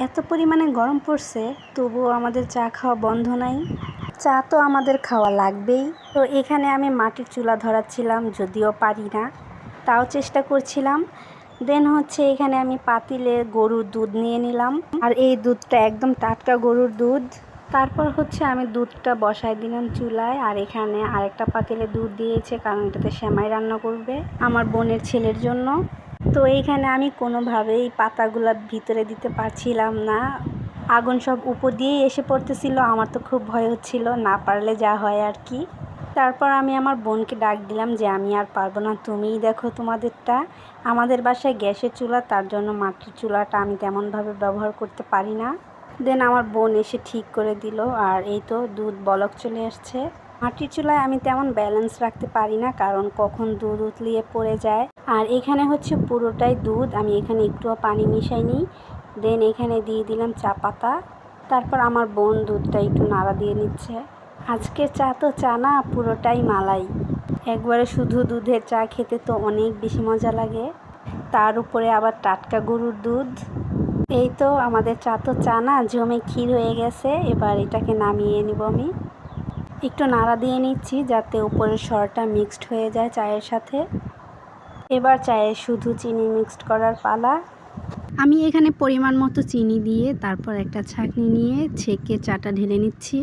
এত পরিমাণে গরম পড়ছে তবুও আমাদের চা খাওয়া বন্ধ নাই। চা তো আমাদের খাওয়া লাগবেই। তো এখানে আমি মাটির চুলা ধরাচ্ছিলাম, যদিও পারি না, তাও চেষ্টা করছিলাম। দেন হচ্ছে এখানে আমি পাতিলে গরুর দুধ নিয়ে নিলাম, আর এই দুধটা একদম টাটকা গরুর দুধ। তারপর হচ্ছে আমি দুধটা বসাই দিলাম চুলায়, আর এখানে আরেকটা পাতিলে দুধ দিয়েছে, কারণ এটাতে সেমাই রান্না করবে আমার বোনের ছেলের জন্য। তো এইখানে আমি কোনোভাবেই পাতাগুলা ভিতরে দিতে পারছিলাম না, আগুন সব উপর দিয়েই এসে পড়তেছিল। আমার তো খুব ভয় হচ্ছিল, না পারলে যা হয় আর কি। তারপর আমি আমার বোনকে ডাক দিলাম যে আমি আর পারবো না, তুমিই দেখো তোমাদেরটা। আমাদের বাসায় গ্যাসের চুলা, তার জন্য মাটির চুলাটা আমি তেমনভাবে ব্যবহার করতে পারি না। দেন আমার বোন এসে ঠিক করে দিল, আর এই তো দুধ বলক চলে আসছে। মাটির চুলায় আমি তেমন ব্যালেন্স রাখতে পারি না, কারণ কখন দুধ উতলিয়ে পড়ে যায়। আর এখানে হচ্ছে পুরোটাই দুধ, আমি এখানে একটুও পানি মিশাইনি। দেন এখানে দিয়ে দিলাম চা পাতা। তারপর আমার বোন দুধটা একটু নাড়া দিয়ে নিচ্ছে। আজকের চা তো চা না, পুরোটাই মালাই। একবারে শুধু দুধের চা খেতে তো অনেক বেশি মজা লাগে, তার উপরে আবার টাটকা গরুর দুধ। এই তো আমাদের চা তো চা না, জমে ক্ষীর হয়ে গেছে। এবার এটাকে নামিয়ে নিব। আমি একটু নাড়া দিয়ে নিচ্ছি যাতে উপরের সরটা মিক্সড হয়ে যায় চায়ের সাথে। এবার চায়ে শুধু চিনি মিক্সড করার পালা। আমি এখানে পরিমাণ মতো চিনি দিয়ে তারপর একটা ছাঁকনি নিয়ে ছেঁকে চাটা ঢেলে নিচ্ছি।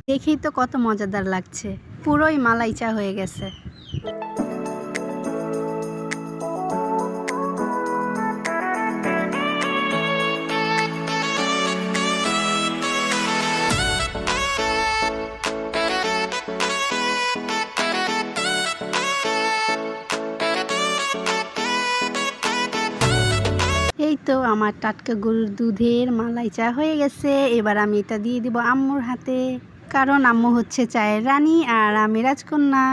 দেখেই তো কত মজাদার লাগছে, পুরোই মালাই চা হয়ে গেছে। এই তো আমার টাটকা গরুর দুধের মালাই চা হয়ে গেছে। এবার আমি এটা দিয়ে দিব আম্মুর হাতে, কারণ আম্মু হচ্ছে চায়ের রানী আর আমি রাজকন্যা।